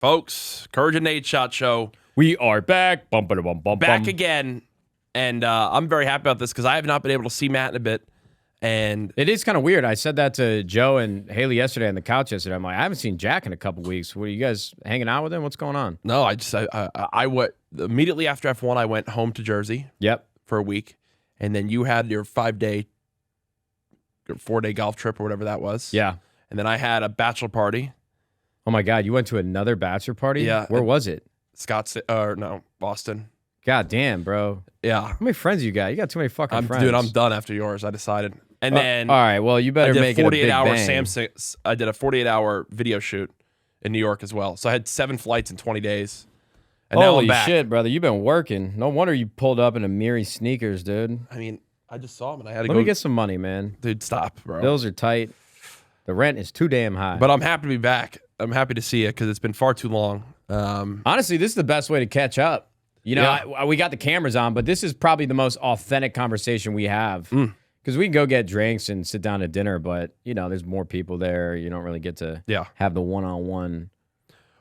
Folks, CouRage Nadeshot Show. We are back. Back again. And I'm very happy about this because I have not been able to see Matt in a bit. And it is kind of weird. I said that to Joe and Haley yesterday on the couch yesterday. I'm like, I haven't seen Jack in a couple weeks. What are you guys hanging out with him? What's going on? No, I went immediately after F1. I went home to Jersey. Yep. For a week, and then you had your 4-day golf trip or whatever that was. Yeah. And then I had a bachelor party. Oh my God, you went to another bachelor party? Yeah. Where was it? Boston. God damn, bro. Yeah. How many friends you got? You got too many fucking friends. Dude, I'm done after yours. I decided. And then all right, well, you better make it a big bang. I did a 48-hour video shoot in New York as well. So I had 7 flights in 20 days. And now I'm back. Holy shit, brother. You've been working. No wonder you pulled up in a Miri sneakers, dude. I mean, I just saw them and I had to Let me get some money, man. Dude, stop, bro. Bills are tight. The rent is too damn high. But I'm happy to be back. I'm happy to see you because it's been far too long. Honestly, this is the best way to catch up. You know, we got the cameras on, but this is probably the most authentic conversation we have. Because we can go get drinks and sit down at dinner, but, you know, there's more people there. You don't really get to have the one-on-one.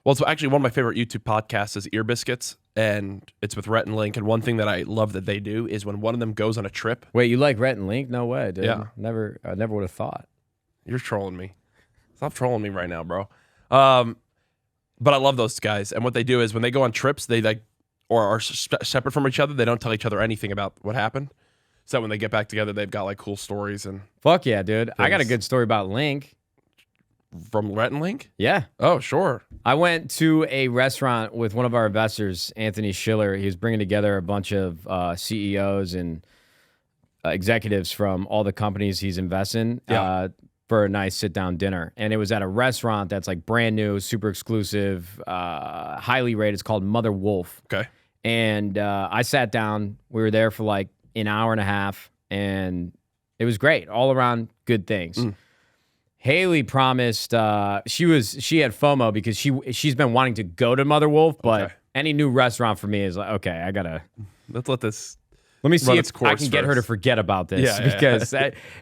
Well, it's actually one of my favorite YouTube podcasts is Ear Biscuits, and it's with Rhett and Link. And one thing that I love that they do is when one of them goes on a trip. Wait, you like Rhett and Link? No way, dude. Yeah. I never would have thought. You're trolling me. Stop trolling me right now, bro. But I love those guys. And what they do is when they go on trips, they are separate from each other. They don't tell each other anything about what happened. So when they get back together, they've got like cool stories and. Fuck yeah, dude! I got a good story about Link. From Rhett and Link? Yeah. Oh, sure. I went to a restaurant with one of our investors, Anthony Schiller. He was bringing together a bunch of CEOs and executives from all the companies he's investing for a nice sit-down dinner. And it was at a restaurant that's like brand new, super exclusive, highly rated. It's called Mother Wolf. Okay. And I sat down. We were there for like an hour and a half, and it was great. All around good things. Haley promised she had FOMO because she's been wanting to go to Mother Wolf, but any new restaurant for me is like, okay, I gotta let me see if I can get her to first. Forget about this because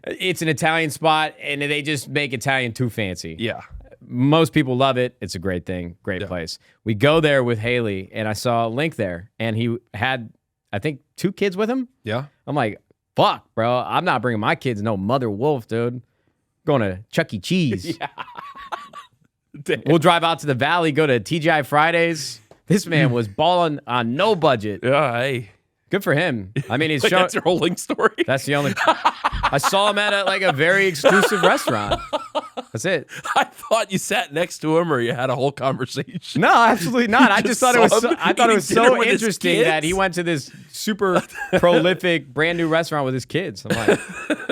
it's an Italian spot and they just make Italian too fancy. Yeah, most people love it. It's a great thing, great place. We go there with Haley and I saw Link there and he had I think 2 kids with him. Yeah, I'm like, fuck, bro, I'm not bringing my kids no Mother Wolf, dude. Going to Chuck E. Cheese. We'll drive out to the valley, go to TGI Fridays. This man was balling on no budget. Yeah, hey. Good for him. I mean, he's that's your whole Link story? That's the only... I saw him at a very exclusive restaurant. That's it. I thought you sat next to him or you had a whole conversation. No, absolutely not. I just thought it was so interesting that he went to this super prolific brand new restaurant with his kids. I'm like,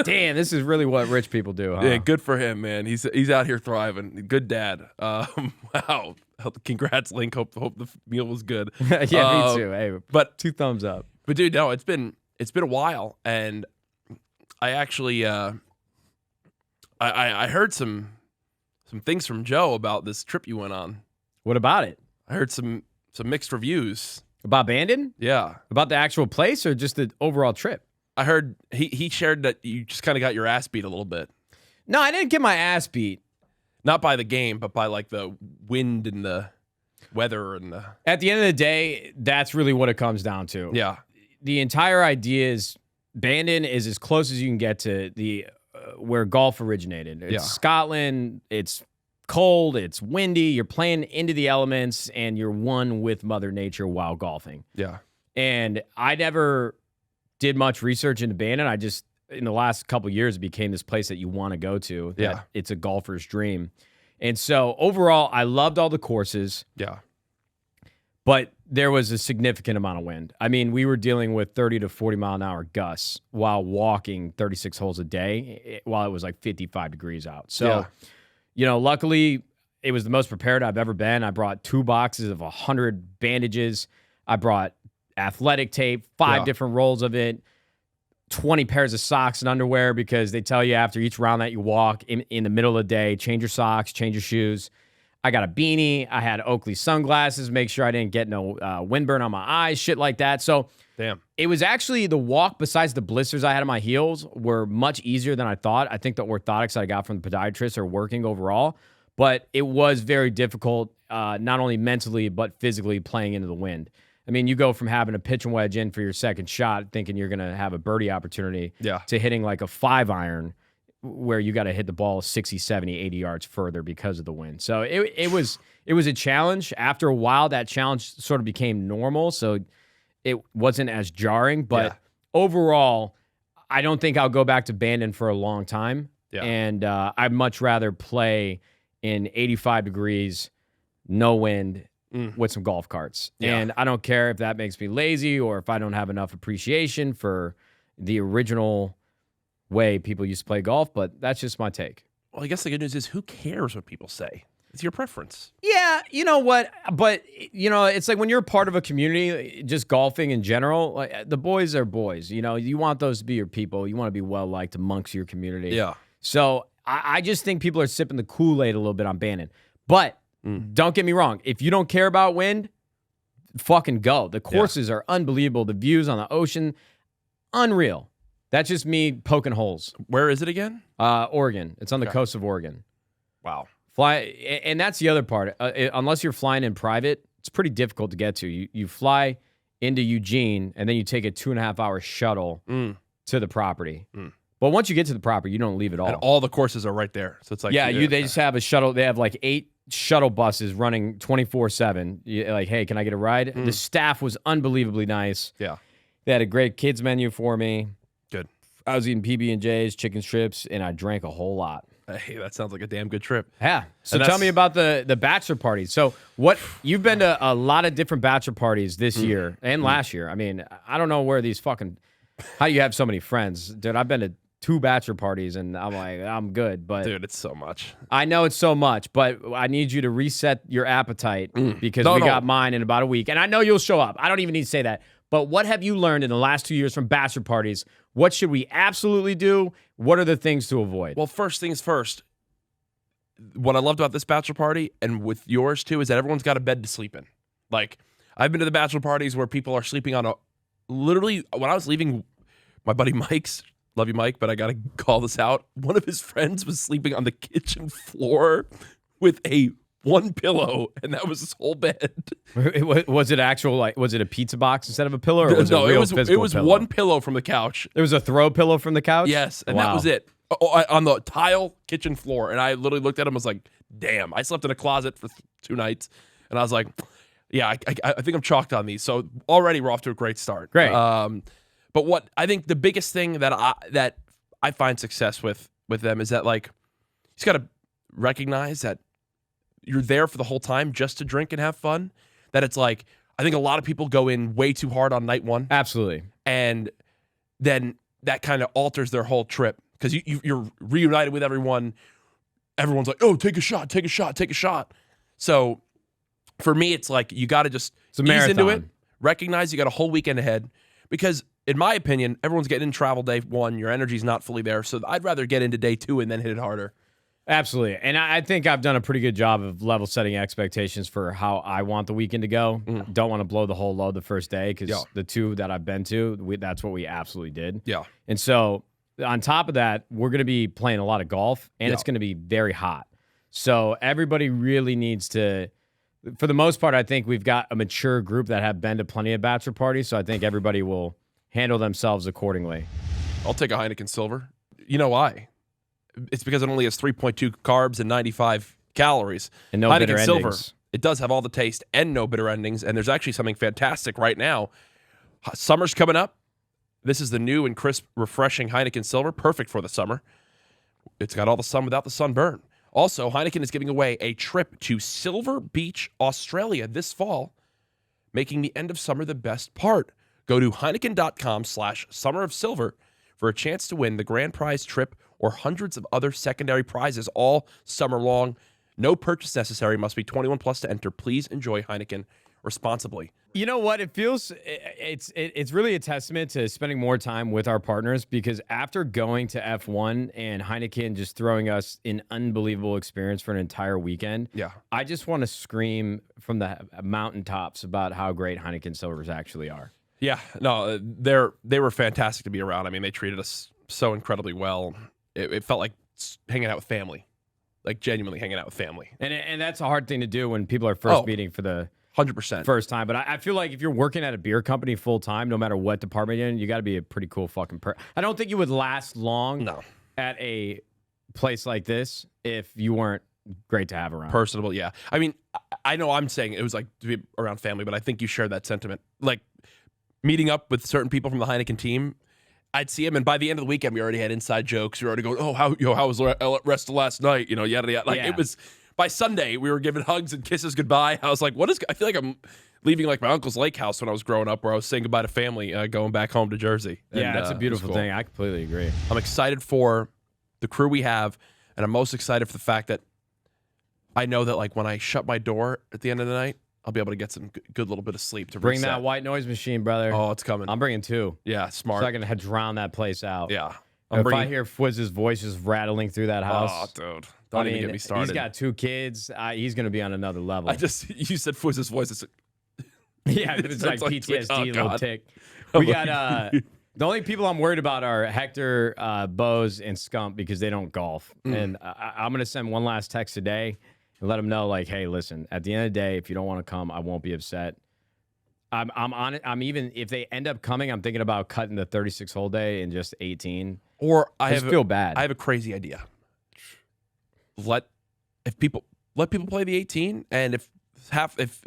damn, this is really what rich people do, huh? Yeah, good for him, man. He's out here thriving. Good dad. Wow. Congrats, Link. Hope the meal was good. Yeah, me too. Hey, but 2 thumbs up. But dude, no, it's been a while, and I actually I heard some things from Joe about this trip you went on. What about it? I heard some mixed reviews. About Bandon? Yeah. About the actual place or just the overall trip? I heard he shared that you just kind of got your ass beat a little bit. No, I didn't get my ass beat. Not by the game, but by like the wind and the weather and the. At the end of the day, that's really what it comes down to. Yeah. The entire idea is Bandon is as close as you can get to the where golf originated. It's Scotland. It's cold. It's windy. You're playing into the elements, and you're one with Mother Nature while golfing. Yeah. And I never did much research into Bandon. I just in the last couple of years, it became this place that you want to go to. It's a golfer's dream. And so overall, I loved all the courses. Yeah. But there was a significant amount of wind. I mean, we were dealing with 30 to 40 mile an hour gusts while walking 36 holes a day while it was like 55 degrees out. So, you know, luckily it was the most prepared I've ever been. I brought 2 boxes of 100 bandages. I brought athletic tape, 5 different rolls of it, 20 pairs of socks and underwear because they tell you after each round that you walk in the middle of the day, change your socks, change your shoes. I got a beanie. I had Oakley sunglasses, make sure I didn't get no windburn on my eyes, shit like that. So it was actually the walk, besides the blisters I had on my heels, were much easier than I thought. I think the orthotics I got from the podiatrist are working overall, but it was very difficult. not only mentally but physically playing into the wind. I mean, you go from having a pitch and wedge in for your second shot, thinking you're going to have a birdie opportunity, to hitting like a 5-iron where you got to hit the ball 60, 70, 80 yards further because of the wind. So it was a challenge. After a while, that challenge sort of became normal, so it wasn't as jarring. But overall, I don't think I'll go back to Bandon for a long time. Yeah. And I'd much rather play in 85 degrees, no wind, with some golf carts. Yeah. And I don't care if that makes me lazy or if I don't have enough appreciation for the original way people used to play golf, but that's just my take. Well, I guess the good news is who cares what people say? It's your preference. Yeah, you know what? But, it's like when you're part of a community, just golfing in general, like, the boys are boys. You want those to be your people. You want to be well-liked amongst your community. Yeah. So I just think people are sipping the Kool-Aid a little bit on Bandon. But don't get me wrong. If you don't care about wind, fucking go. The courses are unbelievable. The views on the ocean, unreal. That's just me poking holes. Where is it again? Oregon. It's on the coast of Oregon. Wow. And that's the other part. Unless you're flying in private, it's pretty difficult to get to. You fly into Eugene, and then you take a 2.5-hour shuttle to the property. But once you get to the property, you don't leave at all. And all the courses are right there. So it's like they just have a shuttle. They have like 8 shuttle buses running 24/7. Like, hey, can I get a ride? The staff was unbelievably nice. Yeah. They had a great kids menu for me. Good. I was eating PB&Js, chicken strips, and I drank a whole lot. Hey, that sounds like a damn good trip. Yeah. So tell me about the bachelor parties. So you've been to a lot of different bachelor parties this year and last year. I mean, I don't know where how you have so many friends. Dude, I've been to 2 bachelor parties, and I'm like, I'm good. But dude, it's so much. I know it's so much, but I need you to reset your appetite because we got mine in about a week. And I know you'll show up. I don't even need to say that. But what have you learned in the last 2 years from bachelor parties? What should we absolutely do? What are the things to avoid? Well, first things first, what I loved about this bachelor party, and with yours too, is that everyone's got a bed to sleep in. Like, I've been to the bachelor parties where people are sleeping on literally, when I was leaving my buddy Mike's, love you, Mike, but I got to call this out. One of his friends was sleeping on the kitchen floor with one pillow, and that was his whole bed. Was it was it a pizza box instead of a pillow? Or was it was pillow? One pillow from the couch. There was a throw pillow from the couch? Yes, and that was it. On the tile kitchen floor. And I literally looked at him and was like, damn. I slept in a closet for 2 nights, and I was like, yeah, I think I'm chalked on these. So already we're off to a great start. Great. But what I think the biggest thing that I find success with them is that, like, you just got to recognize that you're there for the whole time just to drink and have fun. That it's like, I think a lot of people go in way too hard on night one. Absolutely. And then that kind of alters their whole trip because you're reunited with everyone. Everyone's like, oh, take a shot, take a shot, take a shot. So for me, it's like you got to just ease into it, recognize you got a whole weekend ahead because, in my opinion, everyone's getting in travel day 1. Your energy's not fully there. So I'd rather get into day 2 and then hit it harder. Absolutely. And I think I've done a pretty good job of level setting expectations for how I want the weekend to go. Don't want to blow the whole load the first day because the 2 that I've been to, that's what we absolutely did. Yeah. And so on top of that, we're going to be playing a lot of golf, and it's going to be very hot. So everybody really needs to, for the most part, I think we've got a mature group that have been to plenty of bachelor parties. So I think everybody will handle themselves accordingly. I'll take a Heineken Silver. You know why? It's because it only has 3.2 carbs and 95 calories. And no bitter endings. Silver, it does have all the taste and no bitter endings. And there's actually something fantastic right now. Summer's coming up. This is the new and crisp, refreshing Heineken Silver. Perfect for the summer. It's got all the sun without the sunburn. Also, Heineken is giving away a trip to Silver Beach, Australia this fall, making the end of summer the best part. Go to Heineken.com/summerofsilver for a chance to win the grand prize trip or hundreds of other secondary prizes all summer long. No purchase necessary. Must be 21 plus to enter. Please enjoy Heineken responsibly. You know what? It feels it's really a testament to spending more time with our partners because after going to F1 and Heineken just throwing us an unbelievable experience for an entire weekend, I just want to scream from the mountaintops about how great Heineken Silvers actually are. Yeah, no, they were fantastic to be around. I mean, they treated us so incredibly well. It felt like hanging out with family. like genuinely hanging out with family. And that's a hard thing to do when people are first meeting for the 100%. first time. But I feel like if you're working at a beer company full time, no matter what department you're in, you got to be a pretty cool fucking person. I don't think you would last long at a place like this if you weren't great to have around. Personable, yeah. I mean, I know I'm saying it was like to be around family, but I think you share that sentiment. Like meeting up with certain people from the Heineken team, I'd see him, and by the end of the weekend, we already had inside jokes. We were already going, "Oh, how was the rest of last night?" You know, yada yada. Like it was by Sunday, we were giving hugs and kisses goodbye. I was like, "What is?" I feel like I'm leaving like my uncle's lake house when I was growing up, where I was saying goodbye to family, going back home to Jersey. Yeah, that's a beautiful thing. I completely agree. I'm excited for the crew we have, and I'm most excited for the fact that I know that like when I shut my door at the end of the night, I'll be able to get some good little bit of sleep to bring reset. that white noise machine, brother. Oh, it's coming. I'm bringing 2. Yeah, smart. So I can drown that place out. Yeah. If I hear Fwizz's voice just rattling through that house. Oh, dude. Don't even get me started. He's got 2 kids. He's going to be on another level. You said Fwizz's voice. It's yeah, it's like PTSD, little tick. Oh, We got the only people I'm worried about are Hector, Bose, and Scump because they don't golf. And I'm going to send one last text today and let them know, like, hey, listen, at the end of the day, if you don't want to come, I won't be upset. I'm on it. I'm even, if they end up coming, I'm thinking about cutting the 36-hole day in just 18. Or I feel bad. I have a crazy idea. Let people play the 18, and if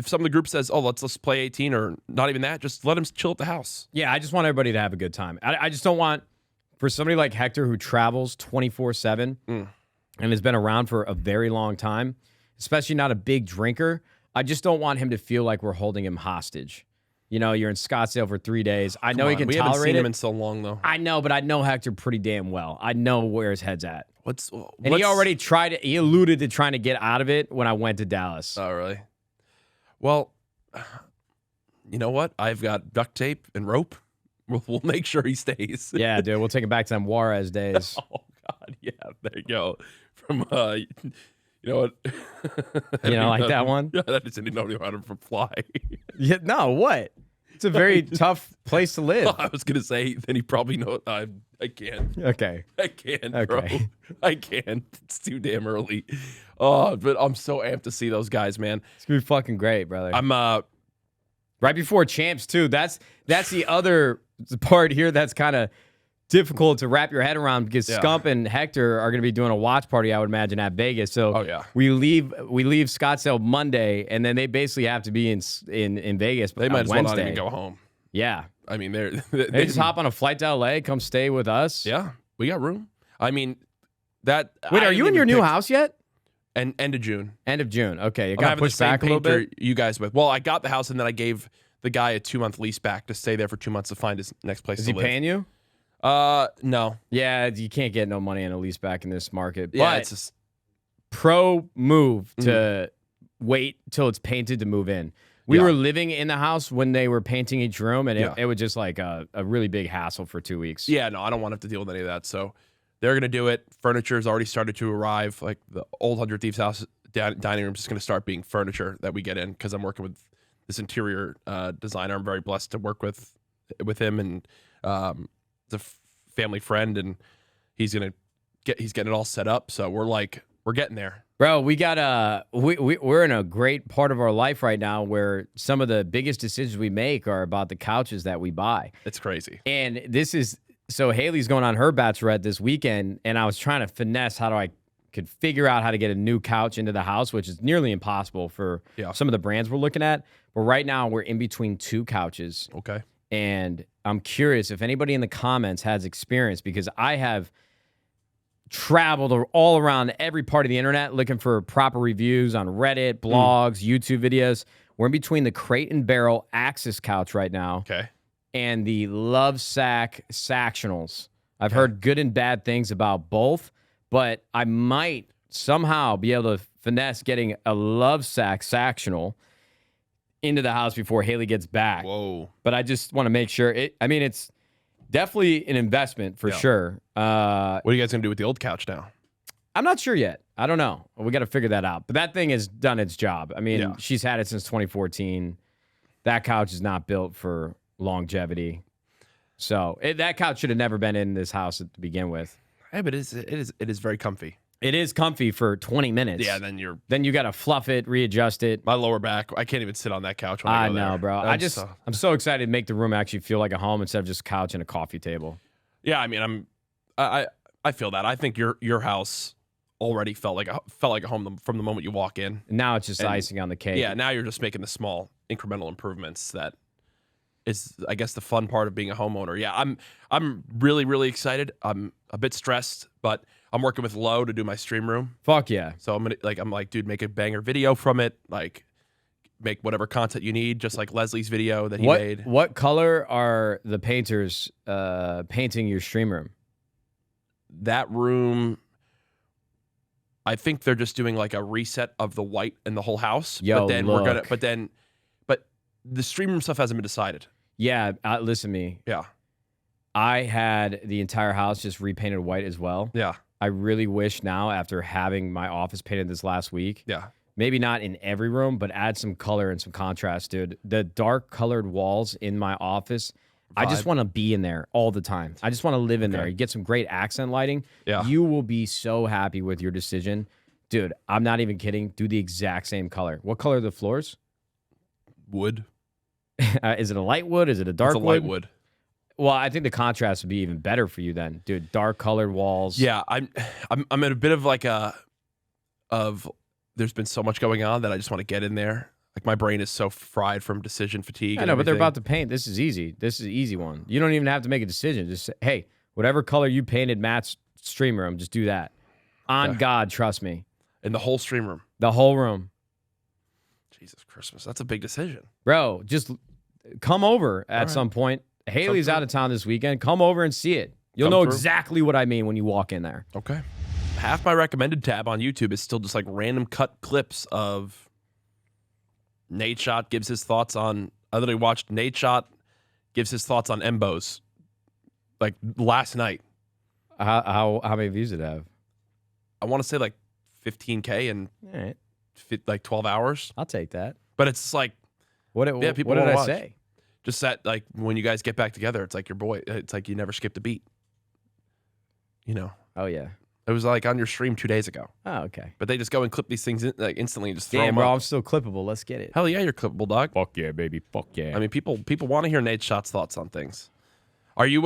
some of the group says, oh, let's play 18 or not even that, just let them chill at the house. Yeah, I just want everybody to have a good time. I just don't want, for somebody like Hector who travels 24/7 and has been around for a very long time, especially not a big drinker, I just don't want him to feel like we're holding him hostage. You know, you're in Scottsdale for 3 days. I know he can tolerate it. We haven't seen him in so long, though. I know, but I know Hector pretty damn well. I know where his head's at. And he already he alluded to trying to get out of it when I went to Dallas. Oh, really? Well, you know what? I've got duct tape and rope. We'll make sure he stays. Yeah, dude. We'll take him back to them Juarez days. Oh, God. Yeah, there you go. From, you know what? You know, like that one? Yeah, that doesn't know how to fly. Yeah, no, what? It's a very tough place to live. I was going to say, then he probably knows. I can't. Okay. I can't, bro. I can't. It's too damn early. Oh, but I'm so amped to see those guys, man. It's going to be fucking great, brother. I'm right before Champs, too. That's the other part here that's kind of difficult to wrap your head around because Scump and Hector are going to be doing a watch party, I would imagine, at Vegas. So we leave Scottsdale Monday, and then they basically have to be in Vegas. They might as well Wednesday. not even go home. Yeah, I mean they just hop on a flight to LA, come stay with us. Yeah, we got room. I mean that. Wait, are you in your new house yet? And end of June. End of June. Okay, it got pushed back a little bit. You guys with? Well, I got the house, and then I gave the guy a 2-month lease back to stay there for 2 months to find his next place. Is he paying you? No. Yeah, you can't get no money in a lease back in this market. Yeah, but it's just pro move to wait till it's painted to move in. We were living in the house when they were painting each room, and it was just like a really big hassle for 2 weeks. Yeah, no, I don't want to have to deal with any of that. So they're going to do it. Furniture's already started to arrive. Like the old 100 Thieves house dining room is just going to start being furniture that we get in because I'm working with this interior designer. I'm very blessed to work with him, and the family friend, and he's getting it all set up. So we're getting there, bro. We got we're in a great part of our life right now where some of the biggest decisions we make are about the couches that we buy. It's crazy. And this is so Haley's going on her bachelorette this weekend, and I was trying to finesse how could figure out how to get a new couch into the house, which is nearly impossible for some of the brands we're looking at. But right now we're in between 2 couches. Okay. And I'm curious if anybody in the comments has experience because I have traveled all around every part of the internet looking for proper reviews on Reddit, blogs, YouTube videos. We're in between the Crate and Barrel Axis couch right now and the Love Sack Sactionals. I've heard good and bad things about both, but I might somehow be able to finesse getting a Love Sack Sactional into the house before Haley gets back. Whoa. But I just want to make sure it's definitely an investment for sure. What are you guys going to do with the old couch now? I'm not sure yet. I don't know. We got to figure that out. But that thing has done its job. I mean, she's had it since 2014. That couch is not built for longevity. So that couch should have never been in this house to begin with. Yeah, but it is very comfy. It is comfy for 20 minutes. Yeah, then you got to fluff it, readjust it. my lower back. I can't even sit on that couch when I go know, there. bro. I'm so excited to make the room actually feel like a home instead of just a couch and a coffee table. Yeah, I mean, I feel that. I think your house already felt like a home from the moment you walk in. Now it's just icing on the cake. Yeah, now you're just making the small incremental improvements that is, I guess, the fun part of being a homeowner. Yeah, I'm really, really excited. I'm a bit stressed, but I'm working with Lo to do my stream room. Fuck yeah. So I'm like, dude, make a banger video from it. Like, make whatever content you need, just like Leslie's video that he made. What color are the painters painting your stream room? That room, I think they're just doing like a reset of the white in the whole house. Yo, but then look. but the stream room stuff hasn't been decided. Yeah, listen to me. Yeah. I had the entire house just repainted white as well. Yeah. I really wish now, after having my office painted this last week, Yeah. maybe not in every room, but add some color and some contrast, dude. The dark colored walls in my office, I just want to be in there all the time. I just want to live in there. You get some great accent lighting. Yeah. You will be so happy with your decision. Dude, I'm not even kidding. Do the exact same color. What color are the floors? Wood. Is it a light wood? Is it a dark It's a light wood. Well, I think the contrast would be even better for you then, dude. Dark colored walls. Yeah, I'm in a bit of like there's been so much going on that I just want to get in there. Like, my brain is so fried from decision fatigue. I know, but they're about to paint. This is easy. This is an easy one. You don't even have to make a decision. Just say, hey, whatever color you painted Matt's stream room, just do that. On God, trust me. In the whole stream room. The whole room. Jesus Christmas. That's a big decision. Bro, just come over at some point. Haley's out of town this weekend. Come over and see it. You'll know exactly what I mean when you walk in there. Okay. Half my recommended tab on YouTube is still just like random cut clips of Nadeshot gives his thoughts on. I literally watched Nadeshot gives his thoughts on Embos like last night. How many views did it have? I want to say like 15K in All right. like 12 hours. I'll take that. But it's like, people what did wanna I watch. say? Just that, like, when you guys get back together, it's like your boy. It's like you never skipped a beat. You know. Oh, yeah. It was like on your stream 2 days ago. Oh, okay. But they just go and clip these things in, like instantly and just throw Damn, them bro, up. I'm still clippable. Let's get it. Hell yeah, you're clippable, dog. Fuck yeah, baby. Fuck yeah. I mean, people want to hear Nadeshot's thoughts on things. Are you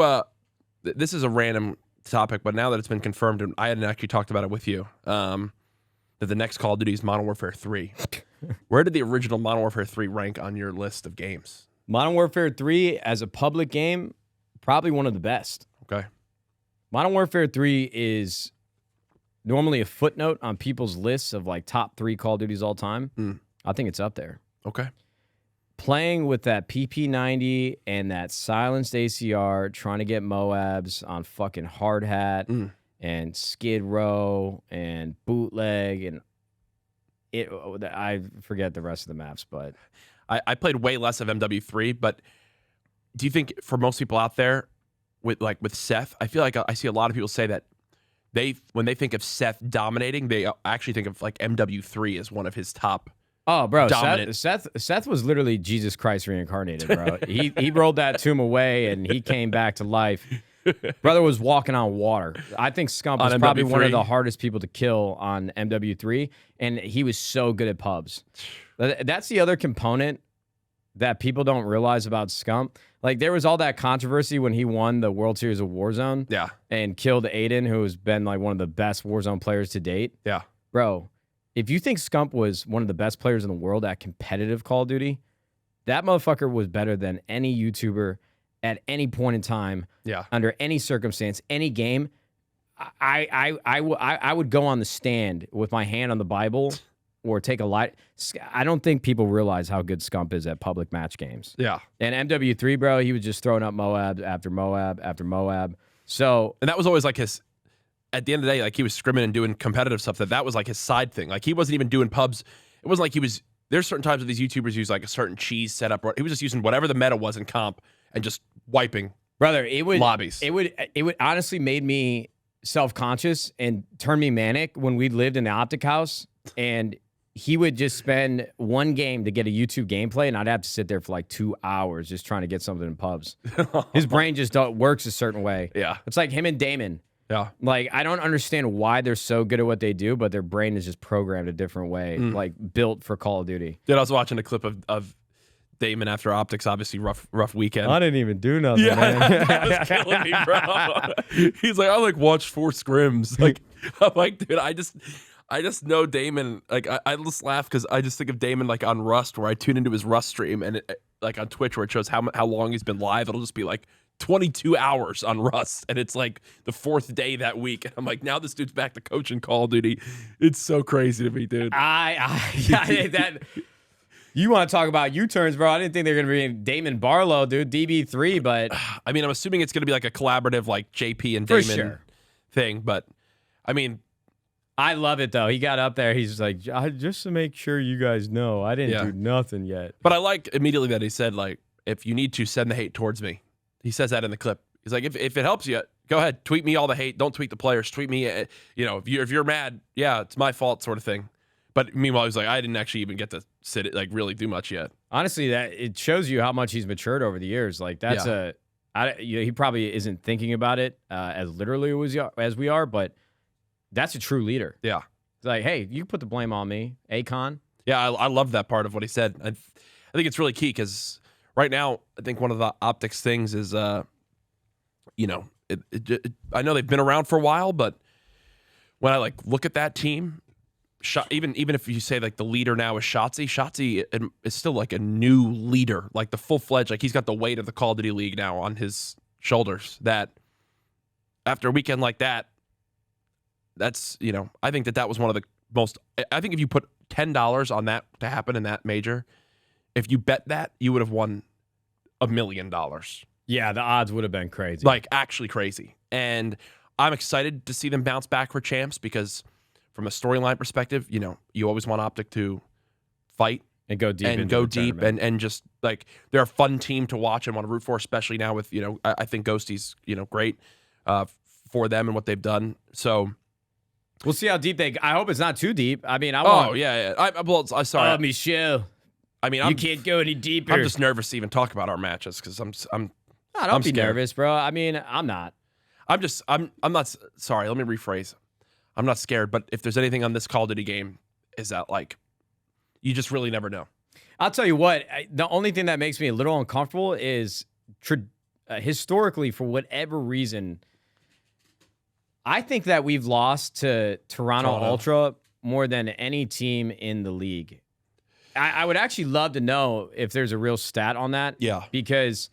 this is a random topic, but now that it's been confirmed, and I hadn't actually talked about it with you, that the next Call of Duty is Modern Warfare 3. Where did the original Modern Warfare 3 rank on your list of games? Modern Warfare 3 as a public game, probably one of the best. Okay. Modern Warfare 3 is normally a footnote on people's lists of like top 3 Call of Duties all time. I think it's up there. Okay. Playing with that PP90 and that silenced ACR, trying to get Moabs on fucking Hard Hat and Skid Row and Bootleg and I forget the rest of the maps, but I played way less of MW3, but do you think for most people out there with Seth, I feel like I see a lot of people say that when they think of Seth dominating, they actually think of like MW3 as one of his top. Oh, bro, dominant. Seth was literally Jesus Christ reincarnated, bro. he rolled that tomb away and he came back to life. Brother was walking on water. I think Scump was probably one of the hardest people to kill on MW3, and he was so good at pubs. That's the other component that people don't realize about Scump. Like, there was all that controversy when he won the World Series of Warzone and killed Aiden, who has been like one of the best Warzone players to date. Yeah. Bro, if you think Scump was one of the best players in the world at competitive Call of Duty, that motherfucker was better than any YouTuber at any point in time, under any circumstance, any game. I would go on the stand with my hand on the Bible or take a light. I don't think people realize how good Scump is at public match games. Yeah. And MW3, bro, he was just throwing up Moab after Moab after Moab. So, and that was always like his, at the end of the day, like he was scrimming and doing competitive stuff. That was like his side thing. Like he wasn't even doing pubs. It wasn't like he was, there's certain times where these YouTubers use like a certain cheese setup. He was just using whatever the meta was in comp and just wiping brother, it would lobbies. It would honestly made me self-conscious and turn me manic when we lived in the OpTic house, and he would just spend one game to get a YouTube gameplay, and I'd have to sit there for like 2 hours just trying to get something in pubs. His brain just works a certain way. Yeah. It's like him and Damon. Yeah. Like, I don't understand why they're so good at what they do, but their brain is just programmed a different way, like built for Call of Duty. Dude, I was watching a clip of Damon after OpTic's obviously rough weekend. I didn't even do nothing, Yeah, man. that was killing me, bro. He's like, I like watched 4 scrims. Like, I'm like, dude, I just know Damon. Like, I just laugh because I just think of Damon like on Rust, where I tune into his Rust stream, and like on Twitch, where it shows how long he's been live. It'll just be like 22 hours on Rust, and it's like the 4th day that week. And I'm like, now this dude's back to coaching Call of Duty. It's so crazy to me, dude. You want to talk about U-turns, bro? I didn't think they were going to be Damon Barlow, dude. DB3, but I mean, I'm assuming it's going to be like a collaborative, like JP and Damon thing. But I mean, I love it though. He got up there. He's like, just to make sure you guys know, I didn't do nothing yet. But I like immediately that he said, like, if you need to, send the hate towards me. He says that in the clip. He's like, if it helps you, go ahead, tweet me all the hate. Don't tweet the players. Tweet me. If you're mad, yeah, it's my fault, sort of thing. But meanwhile, he's like, I didn't actually even get to really do much yet. Honestly, that it shows you how much he's matured over the years. Like that's he probably isn't thinking about it as literally as we are, but that's a true leader. Yeah, it's like, hey, you can put the blame on me, Akon. Yeah, I love that part of what he said. I think it's really key because right now, I think one of the OpTics things is, I know they've been around for a while, but when I like look at that team. Even if you say like the leader now is Shotzi is still like a new leader, like the full-fledged, like he's got the weight of the Call of Duty League now on his shoulders. That after a weekend like that, that's, I think that was one of the most, I think if you put $10 on that to happen in that major, if you bet that, you would have won $1 million. Yeah, the odds would have been crazy. Like actually crazy. And I'm excited to see them bounce back for champs because from a storyline perspective, you always want OpTic to fight and go deep and just like they're a fun team to watch and want to root for, especially now with I think Ghosty's great for them and what they've done. So we'll see how deep I hope it's not too deep. I mean, I'm sorry. Michelle. I mean, you can't go any deeper. I'm just nervous to even talk about our matches because don't be nervous, bro. I mean, I'm not. I'm not. Sorry, let me rephrase. I'm not scared, but if there's anything on this Call of Duty game, is that like, you just really never know. I'll tell you what, the only thing that makes me a little uncomfortable is historically, for whatever reason, I think that we've lost to Toronto Ultra more than any team in the league. I would actually love to know if there's a real stat on that. Yeah. Because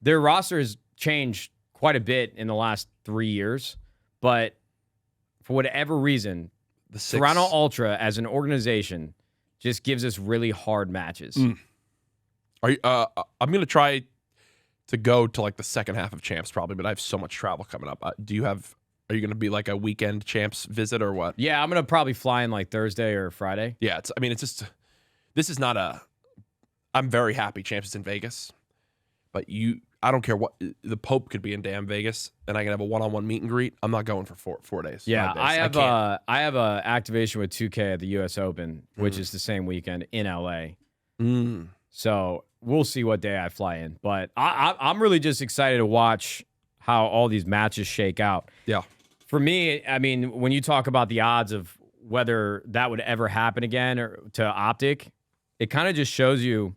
their roster has changed quite a bit in the last 3 years, but for whatever reason, Toronto Ultra as an organization just gives us really hard matches. I'm going to try to go to like the second half of champs probably, but I have so much travel coming up. Are you going to be like a weekend champs visit or what? Yeah, I'm going to probably fly in like Thursday or Friday. Yeah, this is not I'm very happy champs is in Vegas, but I don't care what the Pope could be in damn Vegas, and I can have a one-on-one meet and greet. I'm not going for 4 days. Yeah, 5 days. I have a activation with 2K at the U.S. Open, which is the same weekend in LA. So we'll see what day I fly in, but I'm really just excited to watch how all these matches shake out. Yeah, for me, I mean, when you talk about the odds of whether that would ever happen again or to OpTic, it kind of just shows you,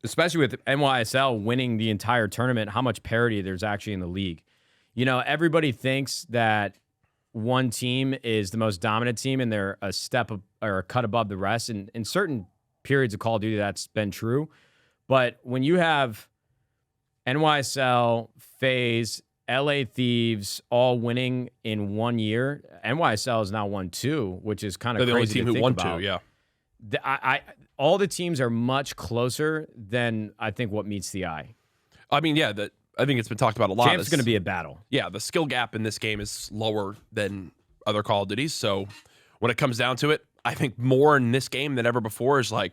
especially with NYSL winning the entire tournament, how much parity there's actually in the league. Everybody thinks that one team is the most dominant team and they're a step or a cut above the rest. And in certain periods of Call of Duty, that's been true. But when you have NYSL, FaZe, LA Thieves all winning in 1 year, NYSL has now won 2, which is kind of crazy. They're the only team who won 2, yeah. All the teams are much closer than I think what meets the eye. I mean, yeah, I think it's been talked about a lot. Champs going to be a battle. Yeah, the skill gap in this game is lower than other Call of Duties. So when it comes down to it, I think more in this game than ever before is like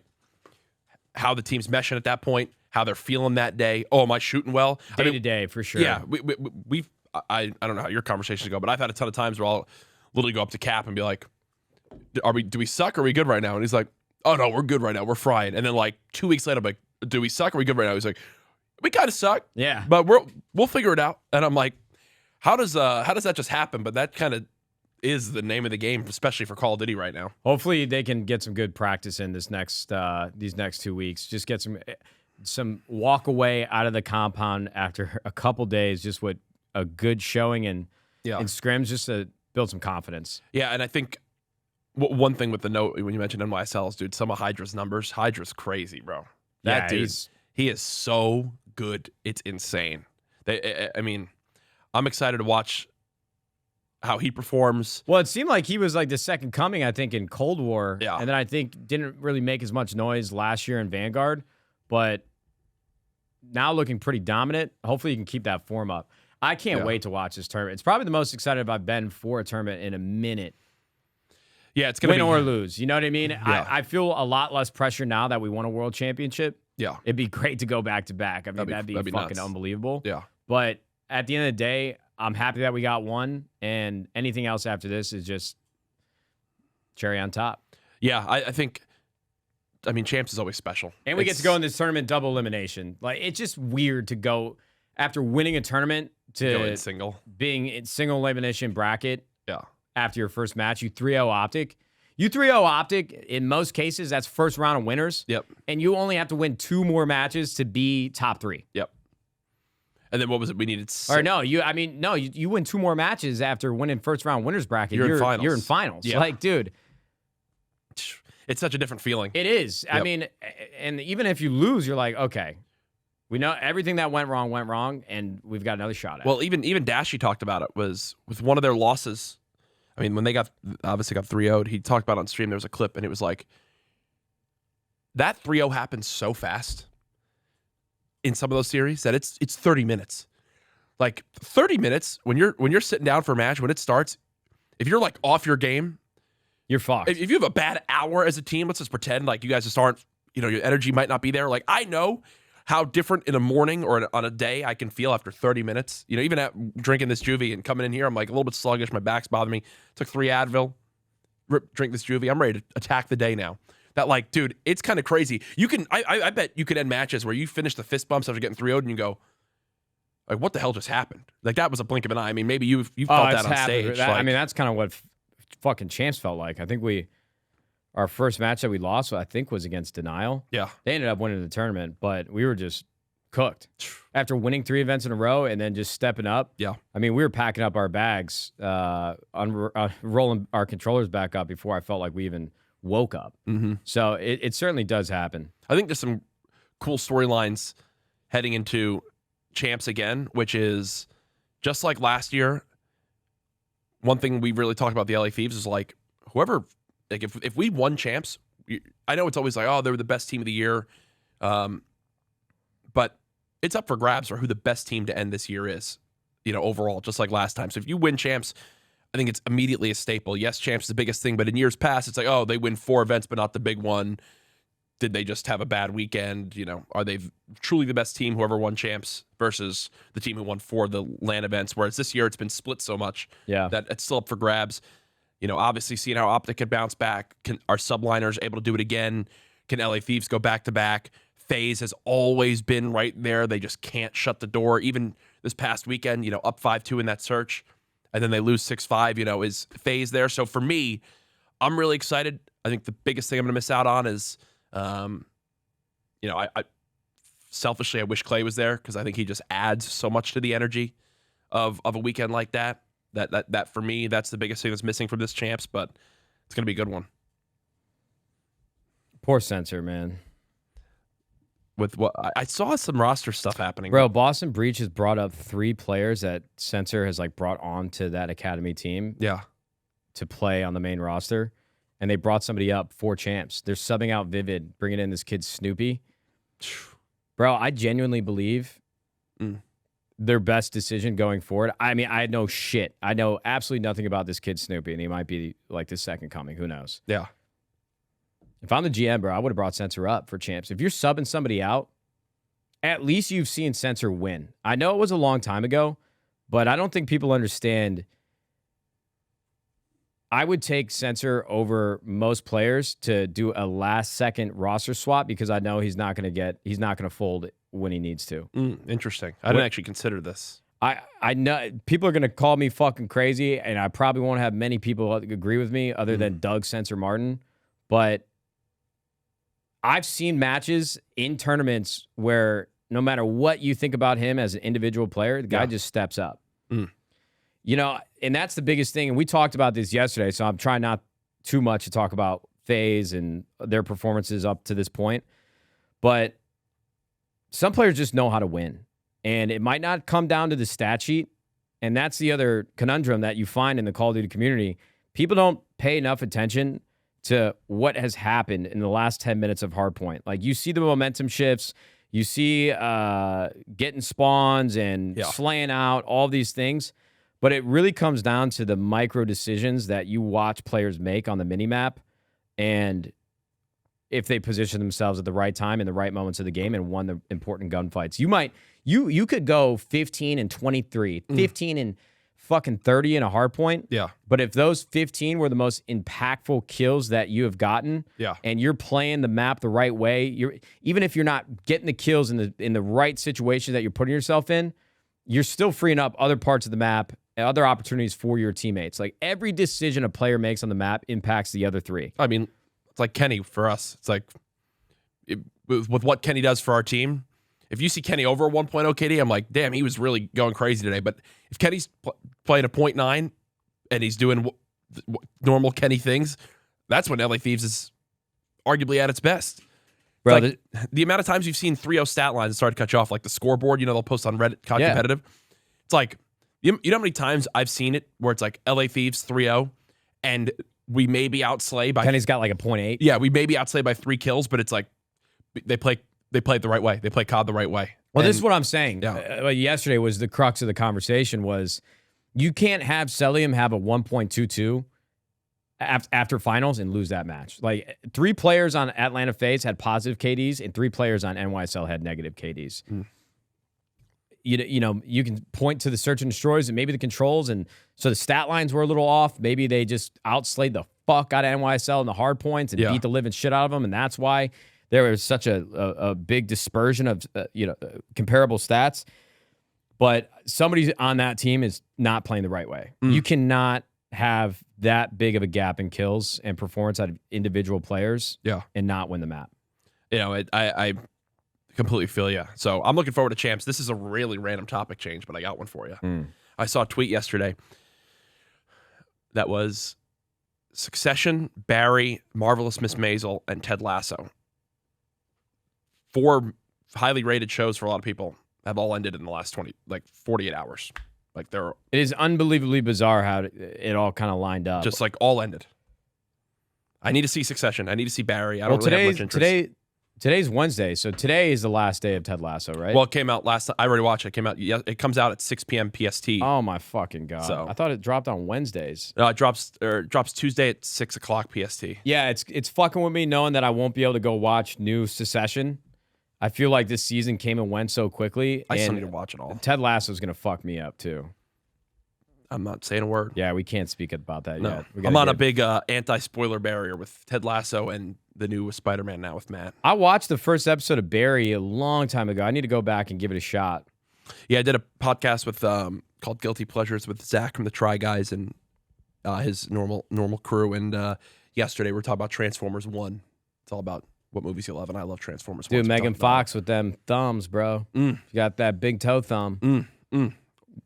how the team's meshing at that point, how they're feeling that day. Oh, am I shooting well? Day to day, for sure. Yeah, I don't know how your conversations go, but I've had a ton of times where I'll literally go up to Cap and be like, do we suck or are we good right now? And he's like, oh no, we're good right now. We're frying. And then like 2 weeks later, I'm like, do we suck or are we good right now? He's like, we kind of suck. Yeah. But we'll figure it out. And I'm like, How does that just happen? But that kind of is the name of the game, especially for Call of Duty right now. Hopefully they can get some good practice in these next 2 weeks. Just get some walk away out of the compound after a couple days, just with a good showing in scrims, just to build some confidence. Yeah, and I think one thing with the note when you mentioned NYSLs, dude, some of Hydra's numbers, Hydra's crazy, bro. That dude, he is so good, it's insane. I mean, I'm excited to watch how he performs. Well, it seemed like he was like the second coming, I think, in Cold War. Yeah. And then I think didn't really make as much noise last year in Vanguard, but now looking pretty dominant. Hopefully you can keep that form up. I can't wait to watch this tournament. It's probably the most excited I've been for a tournament in a minute. Yeah, it's going to be... Win or lose. You know what I mean? Yeah. I feel a lot less pressure now that we won a world championship. Yeah. It'd be great to go back-to-back. I mean, that'd be fucking nuts. unbelievable. Yeah. But at the end of the day, I'm happy that we got one, and anything else after this is just cherry on top. Yeah, I think... I mean, Champs is always special. And we get to go in this tournament double elimination. Like, it's just weird to go after winning a tournament to go in single. Being in single elimination bracket. Yeah. After your first match, you 3-0 OpTic. You 3-0 OpTic, in most cases, that's first round of winners. Yep. And you only have to win 2 more matches to be top 3. Yep. And then what was it? We needed... Or no, you win 2 more matches after winning first round winners bracket. You're in finals. You're in finals. Yeah. Like, dude... It's such a different feeling. It is. Yep. I mean, and even if you lose, you're like, okay, we know everything that went wrong, and we've got another shot at it. Well, even Dashy talked about it, was with one of their losses. I mean, when they obviously got 3-0'd, he talked about it on stream, there was a clip, and it was like, that 3-0 happened so fast in some of those series that it's 30 minutes. Like, 30 minutes, when you're sitting down for a match, when it starts, if you're like off your game, you're fucked. If you have a bad hour as a team, let's just pretend like you guys just aren't, your energy might not be there. Like, I know how different in a morning or on a day I can feel after 30 minutes. Even at drinking this juvie and coming in here, I'm like a little bit sluggish. My back's bothering me. Took 3 Advil, drink this juvie. I'm ready to attack the day now. That, like, dude, it's kind of crazy. You can, I bet you could end matches where you finish the fist bumps after getting 3-0'd and you go, like, what the hell just happened? Like, that was a blink of an eye. I mean, maybe you felt that on stage. I mean, that's kind of what fucking Champs felt like. I think our first match that we lost, I think, was against Denial. Yeah. They ended up winning the tournament, but we were just cooked. After winning 3 events in a row and then just stepping up. Yeah. I mean, we were packing up our bags, rolling our controllers back up before I felt like we even woke up. Mm-hmm. So it certainly does happen. I think there's some cool storylines heading into Champs again, which is just like last year. One thing we really talked about the LA Thieves is like, whoever, like, if we won Champs, I know it's always like, oh, they were the best team of the year, but it's up for grabs for who the best team to end this year is, overall, just like last time. So if you win Champs, I think it's immediately a staple. Yes, Champs is the biggest thing, but in years past, it's like, oh, they win 4 events, but not the big one. Did they just have a bad weekend? Are they truly the best team, whoever won Champs, versus the team who won 4 of the LAN events? Whereas this year it's been split so much that it's still up for grabs. Obviously seeing how OpTic can bounce back. Are subliners able to do it again? Can LA Thieves go back-to-back? FaZe has always been right there. They just can't shut the door. Even this past weekend, up 5-2 in that search, and then they lose 6-5, is FaZe there? So for me, I'm really excited. I think the biggest thing I'm going to miss out on is... I selfishly, I wish Clay was there because I think he just adds so much to the energy of a weekend like that. That for me, that's the biggest thing that's missing from this Champs, but it's gonna be a good one. Poor Censor, man. With what I saw some roster stuff happening. Bro, Boston Breach has brought up 3 players that Censor has like brought on to that academy team. Yeah. To play on the main roster. And they brought somebody up for Champs. They're subbing out Vivid, bringing in this kid Snoopy. Bro, I genuinely believe their best decision going forward. I mean, I know shit. I know absolutely nothing about this kid Snoopy, and he might be like the second coming. Who knows? Yeah. If I'm the GM, bro, I would have brought Censor up for Champs. If you're subbing somebody out, at least you've seen Censor win. I know it was a long time ago, but I don't think people understand. I would take Censor over most players to do a last-second roster swap because I know he's not going to fold when he needs to. Interesting. I didn't actually consider this. I know people are gonna call me fucking crazy, and I probably won't have many people agree with me other than Doug Censor Martin. But I've seen matches in tournaments where no matter what you think about him as an individual player, the guy just steps up. You know, and that's the biggest thing. And we talked about this yesterday, so I'm trying not too much to talk about FaZe and their performances up to this point. But some players just know how to win. And it might not come down to the stat sheet. And that's the other conundrum that you find in the Call of Duty community. People don't pay enough attention to what has happened in the last 10 minutes of Hardpoint. Like, you see the momentum shifts. You see getting spawns and slaying out, all these things. But it really comes down to the micro decisions that you watch players make on the minimap. And if they position themselves at the right time in the right moments of the game and won the important gunfights. You could go 15 and 23, 15 and fucking 30 in a hardpoint. Yeah. But if those 15 were the most impactful kills that you have gotten, and you're playing the map the right way, even if you're not getting the kills in the right situation that you're putting yourself in, you're still freeing up other parts of the map, other opportunities for your teammates. Like, every decision a player makes on the map impacts the other three. I mean, it's like Kenny for us. It's like with what Kenny does for our team. If you see Kenny over a 1.0 KD, I'm like, damn, he was really going crazy today. But if Kenny's playing a 0.9 and he's doing normal Kenny things, that's when LA Thieves is arguably at its best. Bro, like the amount of times you've seen 3-0 stat lines start to cut you off, like the scoreboard, they'll post on Reddit, COD Competitive. It's like, you know how many times I've seen it where it's like LA Thieves 3-0 and we maybe outslay by... Kenny's got like a 0.8. Yeah, we maybe outslay by 3 kills, but it's like they play it the right way. They play COD the right way. Well, this is what I'm saying. Yesterday was the crux of the conversation was you can't have Celium have a 1.22 after finals and lose that match. Like, 3 players on Atlanta FaZe had positive KDs and 3 players on NYSL had negative KDs. You know, you can point to the search and destroys and maybe the controls, and so the stat lines were a little off. Maybe they just outslayed the fuck out of NYSL in the hard points and beat the living shit out of them, and that's why there was such a big dispersion of comparable stats. But somebody on that team is not playing the right way. You cannot have that big of a gap in kills and performance out of individual players and not win the map. I completely feel you. So I'm looking forward to Champs. This is a really random topic change, but I got one for you. I saw a tweet yesterday that was Succession, Barry, Marvelous Miss Maisel, and Ted Lasso. 4 highly rated shows for a lot of people have all ended in the last 48 hours. Like, it is unbelievably bizarre how it all kind of lined up. Just like all ended. I need to see Succession. I need to see Barry. I don't really have much interest. Today's Wednesday, so today is the last day of Ted Lasso, right? Well, it came out last. I already watched it. It comes out at 6 p.m. PST. Oh my fucking god! So, I thought it dropped on Wednesdays. It drops Tuesday at 6 o'clock PST. Yeah, it's fucking with me knowing that I won't be able to go watch new Succession. I feel like this season came and went so quickly. I still need to watch it all. Ted Lasso is gonna fuck me up too. I'm not saying a word. Yeah, we can't speak about that yet. I'm on a big anti-spoiler barrier with Ted Lasso and the new Spider-Man now with Matt. I watched the first episode of Barry a long time ago. I need to go back and give it a shot. Yeah, I did a podcast with called Guilty Pleasures with Zach from the Try Guys and his normal crew. And yesterday we were talking about Transformers 1. It's all about what movies you love, and I love Transformers 1. Dude, Megan Fox with them thumbs, bro. She got that big toe thumb.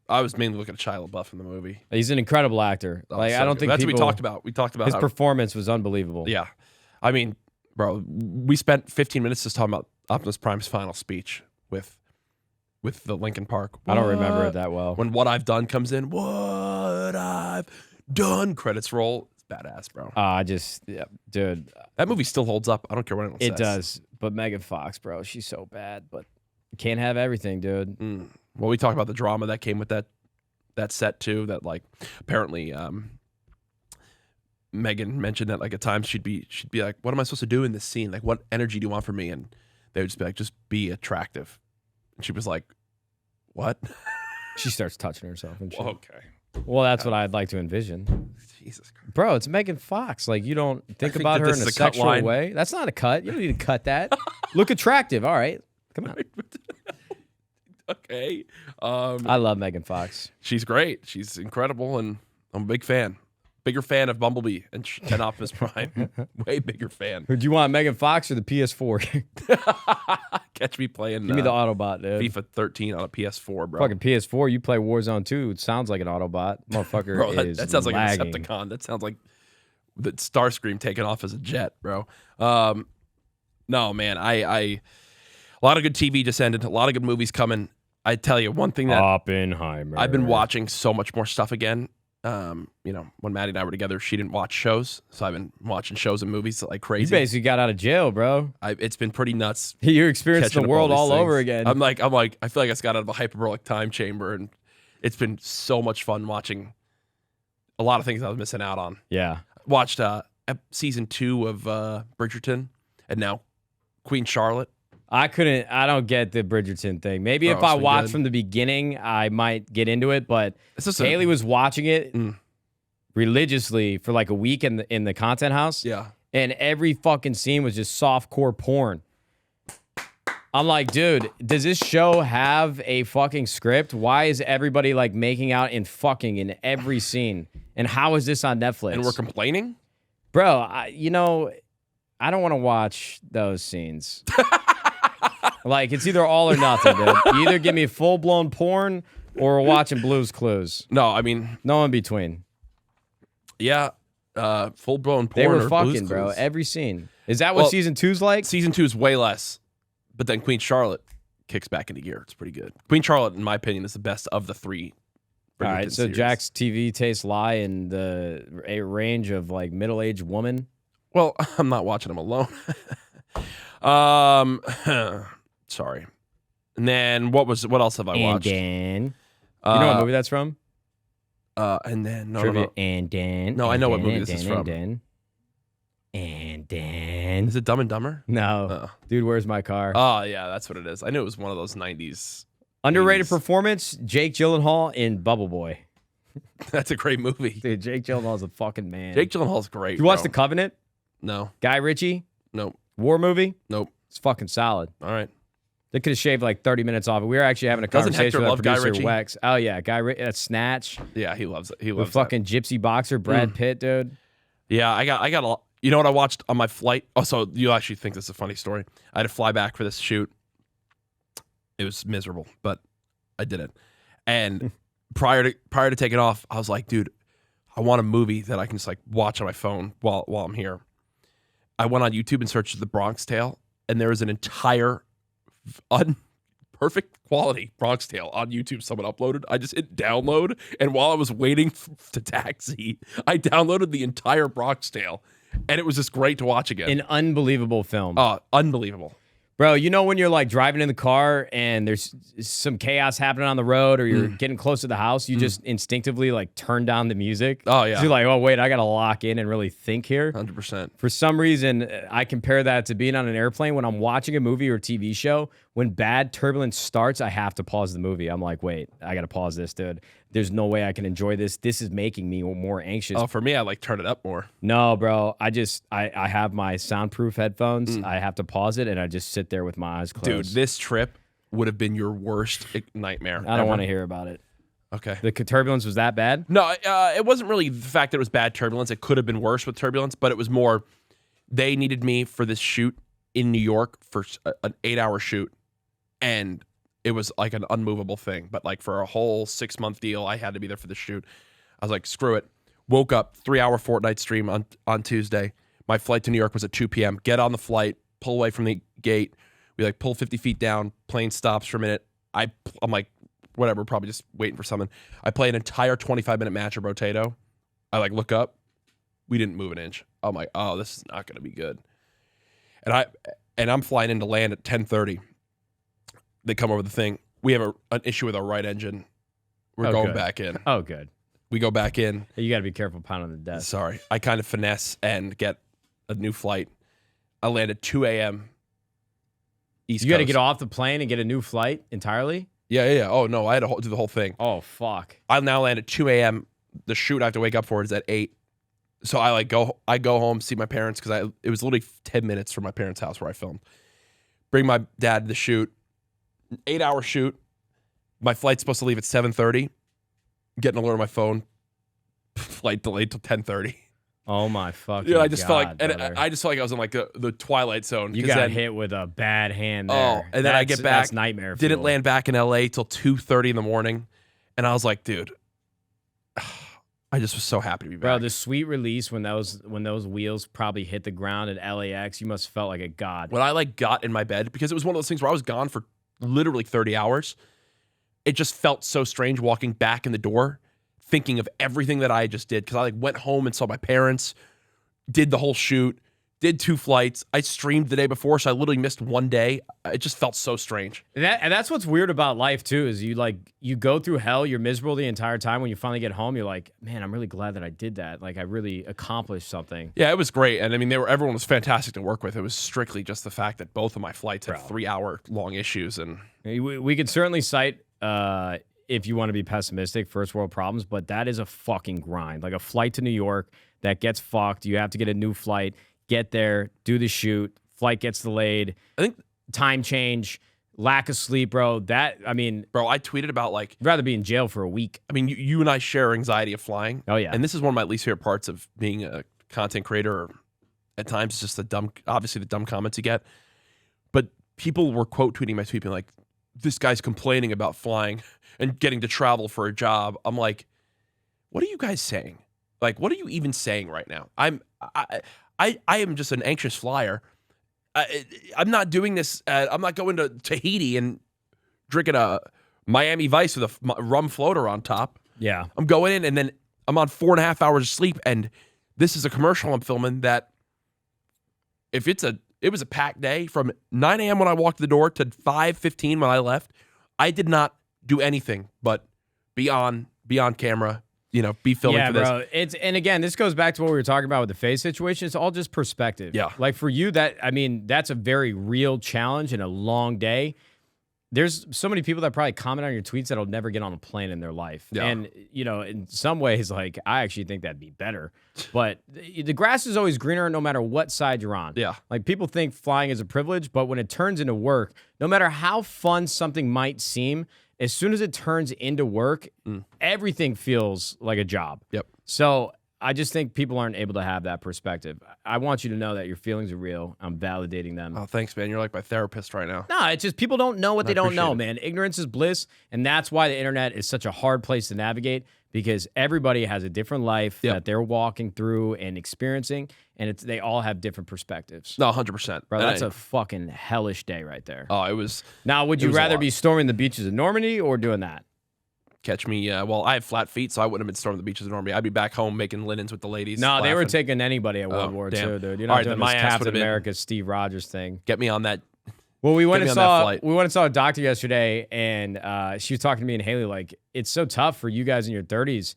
I was mainly looking at Shia LaBeouf in the movie. He's an incredible actor. I don't think that's what we talked about. We talked about his performance was unbelievable. Yeah, I mean, bro, we spent 15 minutes just talking about Optimus Prime's final speech with the Linkin Park. I don't remember it that well. When What I've Done comes in, What I've Done, credits roll. It's badass, bro. Dude, that movie still holds up. I don't care what anyone says. It does, but Megan Fox, bro, she's so bad. But you can't have everything, dude. Well, we talked about the drama that came with that set too. That like apparently Megan mentioned that like at times she'd be like, "What am I supposed to do in this scene? Like, what energy do you want from me?" And they would just be like, "Just be attractive." And she was like, "What?" She starts touching herself and shit. Okay. Well, that's what I'd like to envision. Jesus Christ. Bro, it's Megan Fox. Like, you don't think about her in a sexual way. That's not a cut. You don't need to cut that. Look attractive. All right. Come on. Okay. I love Megan Fox. She's great. She's incredible, and I'm a big fan. Bigger fan of Bumblebee and Optimus Prime. Way bigger fan. Do you want Megan Fox or the PS4? Catch me playing. Give me the Autobot, dude. FIFA 13 on a PS4, bro. Fucking PS4. You play Warzone 2. It sounds like an Autobot, motherfucker. Bro, that sounds like lagging. a Decepticon. That sounds like the Starscream taking off as a jet, bro. No, man. A lot of good TV just ended. A lot of good movies coming. I tell you one thing that Oppenheimer. I've been watching so much more stuff again. When Maddie and I were together, she didn't watch shows, so I've been watching shows and movies like crazy. You basically got out of jail, bro. It's been pretty nuts. You're experiencing the world all things. over again. I'm like, I feel like I just got out of a hyperbolic time chamber, and it's been so much fun watching a lot of things I was missing out on. Yeah. Watched season 2 of Bridgerton, and now Queen Charlotte. I don't get the Bridgerton thing. Maybe Bro, if I it's been watched good. from the beginning, I might get into it, but It's just Haley was watching it Mm. religiously for like a week in the content house. Yeah. And every fucking scene was just softcore porn. I'm like, dude, does this show have a fucking script? Why is everybody like making out and fucking in every scene? And how is this on Netflix? And we're complaining? Bro, I don't want to watch those scenes. Like, it's either all or nothing, dude. You either give me full-blown porn or we're watching Blue's Clues. No, I mean, No in between. yeah, full-blown porn. They were or fucking, Blue's bro. Clues. Every scene. Is that what Well, season 2's like? Season 2 is way less, but then Queen Charlotte kicks back into gear. It's pretty good. Queen Charlotte, in my opinion, is the best of the 3. All right, Bridgerton so series. Jack's TV tastes lie in a range of like middle-aged woman. Well, I'm not watching them alone. Sorry. And then what else have I watched? And then, you know what movie that's from? And then no. And then. No, I know what movie this is from. And then. Is it Dumb and Dumber? No. Oh. Dude, where's my car? Oh, yeah, that's what it is. I knew it was one of those 90s. Underrated 80s. performance, Jake Gyllenhaal in Bubble Boy. That's a great movie. Dude, Jake Gyllenhaal's a fucking man. Jake Gyllenhaal's great. You watch bro. The Covenant? No. Guy Ritchie? Nope. War movie? Nope. It's fucking solid. All right. They could have shaved like 30 minutes off it. We were actually having a Doesn't conversation Hector with our love Guy producer, Ritchie? Wex. Oh, yeah. Guy Ritchie. That's Snatch. Yeah, he loves it. He With loves that. fucking gypsy boxer, Brad Pitt, dude. Yeah, I got a. You know what I watched on my flight? Oh, so you actually think this is a funny story? I had to fly back for this shoot. It was miserable, but I did it. And prior to taking off, I was like, dude, I want a movie that I can just like watch on my phone while I'm here. I went on YouTube and searched The Bronx Tale, and there is an entire perfect quality Bronx Tale on YouTube someone uploaded. I just hit download, and while I was waiting to taxi, I downloaded the entire Bronx Tale, and it was just great to watch again. An unbelievable film. Unbelievable. Bro, you know when you're like driving in the car and there's some chaos happening on the road or you're getting close to the house, you just instinctively like turn down the music. Oh, yeah. So you're like, oh, wait, I got to lock in and really think here. 100%. For some reason, I compare that to being on an airplane. When I'm watching a movie or TV show, when bad turbulence starts, I have to pause the movie. I'm like, wait, I got to pause this, dude. There's no way I can enjoy this. This is making me more anxious. Oh, for me, I like turn it up more. No, bro. I have my soundproof headphones. I have to pause it, and I just sit there with my eyes closed. Dude, this trip would have been your worst nightmare. I don't want to hear about it. Okay. The turbulence was that bad? No, it wasn't really the fact that it was bad turbulence. It could have been worse with turbulence, but it was more they needed me for this shoot in New York for an 8-hour shoot, and it was like an unmovable thing. But like for a whole 6-month deal, I had to be there for the shoot. I was like, screw it. Woke up, 3-hour Fortnite stream on Tuesday. My flight to New York was at 2 p.m. Get on the flight, pull away from the gate. We like pull 50 feet down. Plane stops for a minute. I'm like, whatever, probably just waiting for something. I play an entire 25-minute match of Rotato. I like look up. We didn't move an inch. I'm like, oh, this is not going to be good. And I'm flying into land at 10:30. They come over the thing. We have an issue with our right engine. We're going back in. Oh, good. We go back in. You got to be careful pounding the desk. Sorry. I kind of finesse and get a new flight. I land at 2 a.m. East You got to Coast. get off the plane and get a new flight entirely? Yeah. Oh, no. I had to do the whole thing. Oh, fuck. I now land at 2 a.m. The shoot I have to wake up for is at 8. So I go home, see my parents, because it was literally 10 minutes from my parents' house where I filmed. Bring my dad to the shoot. 8-hour shoot. my flight's supposed to leave at 7:30. Get an alert on my phone. Flight delayed till 10:30. Oh my fucking Yeah, I just felt like, brother. and I just felt like I was in like the twilight zone. You got hit with a bad hand there. Oh, and then I get back. That's nightmare. Didn't fuel. land back in LA till 2:30 in the morning, and I was like, dude, I just was so happy to be back. Bro, the sweet release when those wheels probably hit the ground at LAX, you must have felt like a god. When I like got in my bed, because it was one of those things where I was gone for literally 30 hours, it just felt so strange walking back in the door, thinking of everything that I just did. Because I like went home and saw my parents, did the whole shoot, did 2 flights. I streamed the day before, so I literally missed 1 day. It just felt so strange. And that's what's weird about life too, is you go through hell, you're miserable the entire time. When you finally get home, you're like, man, I'm really glad that I did that. Like I really accomplished something. Yeah, it was great. And I mean, everyone was fantastic to work with. It was strictly just the fact that both of my flights had 3-hour-long issues. And we could certainly cite, if you want to be pessimistic, first world problems, but that is a fucking grind. Like a flight to New York that gets fucked. You have to get a new flight, get there, do the shoot, flight gets delayed. I think time change, lack of sleep, bro. I tweeted about like, I'd rather be in jail for a week. I mean, you and I share anxiety of flying. Oh yeah. And this is one of my least favorite parts of being a content creator. Or at times, it's just obviously the dumb comments you get. But people were quote tweeting my tweet being like, this guy's complaining about flying and getting to travel for a job. I'm like, what are you guys saying? Like, what are you even saying right now? I am just an anxious flyer. I'm not doing this. I'm not going to Tahiti and drinking a Miami Vice with a rum floater on top. Yeah. I'm going in and then I'm on 4.5 hours of sleep. And this is a commercial I'm filming that it was a packed day from 9 a.m. when I walked the door to 5:15 when I left. I did not do anything but be on camera, be filming for this. Yeah, bro. And again, this goes back to what we were talking about with the phase situation. It's all just perspective. Yeah. Like for you, that's a very real challenge and a long day. There's so many people that probably comment on your tweets that'll never get on a plane in their life. Yeah. And, in some ways, like, I actually think that'd be better. But the grass is always greener no matter what side you're on. Yeah. Like, people think flying is a privilege, but when it turns into work, no matter how fun something might seem, as soon as it turns into work, everything feels like a job. Yep. So I just think people aren't able to have that perspective. I want you to know that your feelings are real. I'm validating them. Oh, thanks, man. You're like my therapist right now. No, it's just people don't know what they don't know, appreciate man. Ignorance is bliss, and that's why the internet is such a hard place to navigate, because everybody has a different life that they're walking through and experiencing, and they all have different perspectives. No, 100%. Bro, that's a fucking hellish day right there. Oh, it was. Now, would you rather be storming the beaches of Normandy or doing that? Catch me. Well, I have flat feet, so I wouldn't have been storming the beaches of Normandy. I'd be back home making linens with the ladies. No, they were laughing. taking anybody at World War II, dude. You're not doing this Captain America, Steve Rogers thing. Get me on that. Well, we went and saw a doctor yesterday, and she was talking to me and Haley like, it's so tough for you guys in your 30s.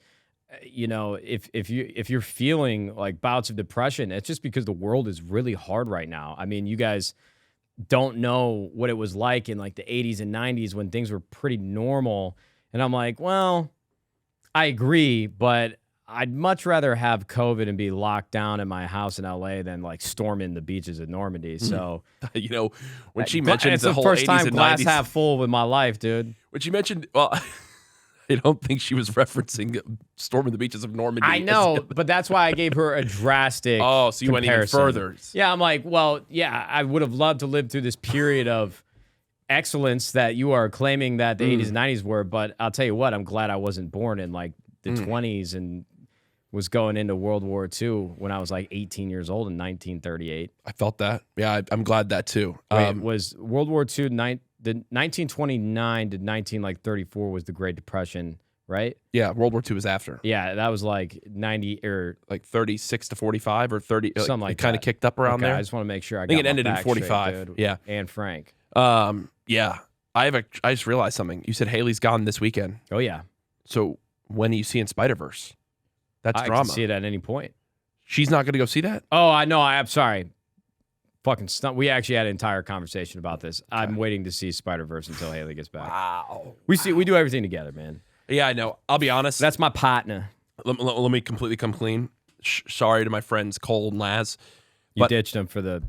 If you're feeling like bouts of depression, it's just because the world is really hard right now. I mean, you guys don't know what it was like in like the 80s and 90s when things were pretty normal. And I'm like, well, I agree, but I'd much rather have COVID and be locked down in my house in LA than like storming the beaches of Normandy. So, when she mentioned it's the the whole first 80s time and glass 90s, half full with my life, dude. when she mentioned, well, I don't think she was referencing storming the beaches of Normandy. I know, but that's why I gave her a drastic Oh, so you went even comparison. further. Yeah, I'm like, well, yeah, I would have loved to live through this period of excellence that you are claiming that the 80s and 90s were, but I'll tell you what, I'm glad I wasn't born in like the 20s and was going into World War II when I was like 18 years old in 1938. I felt that. Yeah, I'm glad that too. Wait, was World War II the 1929 to 1934 was the Great Depression, right? Yeah, World War II was after. Yeah, that was like 90 or like 36 to 45 or 30. Something like it kind of that. kicked up around there. I just want to make sure I think got it ended my in facts 45. straight, dude. Yeah. And Frank. Yeah. I just realized something. You said Haley's gone this weekend. Oh yeah. So when are you seeing Spider-Verse? That's I drama. can see it at any point. She's not going to go see that? Oh, I know. I'm sorry. Fucking we actually had an entire conversation about this. Okay. I'm waiting to see Spider-Verse until Haley gets back. Wow. We do everything together, man. Yeah, I know. I'll be honest. That's my partner. Let me completely come clean. Sorry to my friends Cole and Laz. You ditched them for the...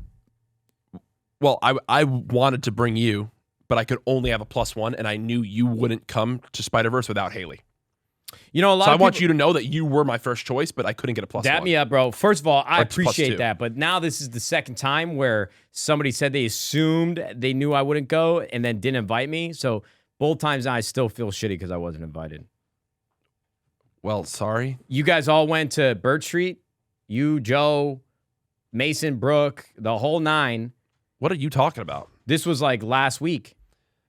Well, I wanted to bring you, but I could only have a +1, and I knew you wouldn't come to Spider-Verse without Haley. You know, a lot So of I want you to know that you were my first choice, but I couldn't get a +1. Dap me up, bro. First of all, I Or appreciate +2. that, but now this is the second time where somebody said they assumed they knew I wouldn't go and then didn't invite me. So both times now I still feel shitty because I wasn't invited. Well, sorry. You guys all went to Bird Street. You, Joe, Mason, Brooke, the whole 9. What are you talking about? This was like last week.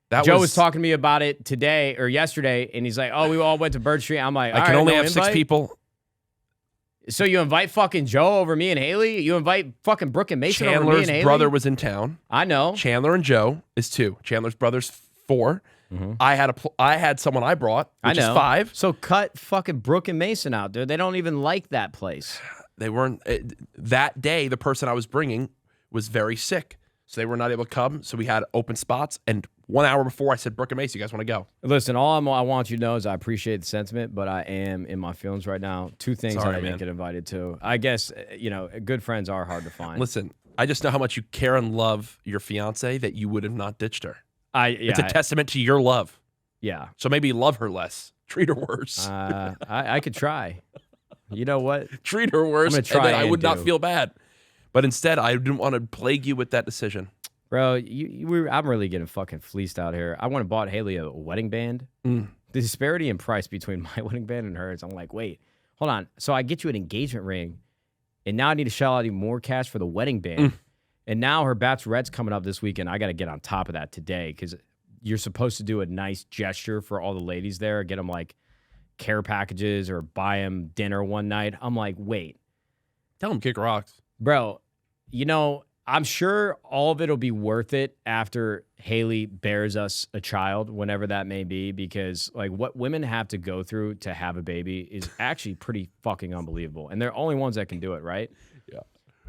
That Joe was talking to me about it today or yesterday, and he's like, "Oh, we all went to Bird Street." I'm like, I can only have 6 people. So you invite fucking Joe over me and Haley? You invite fucking Brooke and Mason over me Chandler's and Haley? brother was in town. I know. Chandler and Joe is 2. Chandler's brother's 4. Mm-hmm. I had someone I brought, which is 5. So cut fucking Brooke and Mason out, dude. They don't even like that place. They weren't that day. The person I was bringing was very sick, so they were not able to come. So we had open spots, and 1 hour before I said, "Brooke and Mason, you guys want to go?" Listen, I want you to know is I appreciate the sentiment, but I am in my feelings right now. 2 things Sorry, that I man. didn't get invited to. I guess good friends are hard to find. Listen, I just know how much you care and love your fiance that you would have not ditched her. It's a testament to your love. Yeah. So maybe love her less, treat her worse. I could try. You know what? Treat her worse, I'm gonna try and then I and would not do. feel bad. But instead, I didn't want to plague you with that decision. Bro, I'm really getting fucking fleeced out here. I went and bought Haley a wedding band. The disparity in price between my wedding band and hers, I'm like, wait, hold on. So I get you an engagement ring, and now I need to shell out even more cash for the wedding band. And now her bachelorette's coming up this weekend. I got to get on top of that today because you're supposed to do a nice gesture for all the ladies there, get them like care packages or buy them dinner one night. I'm like, wait. Tell them kick rocks. Bro, I'm sure all of it will be worth it after Haley bears us a child, whenever that may be, because like what women have to go through to have a baby is actually pretty fucking unbelievable. And they're only ones that can do it, right? Yeah.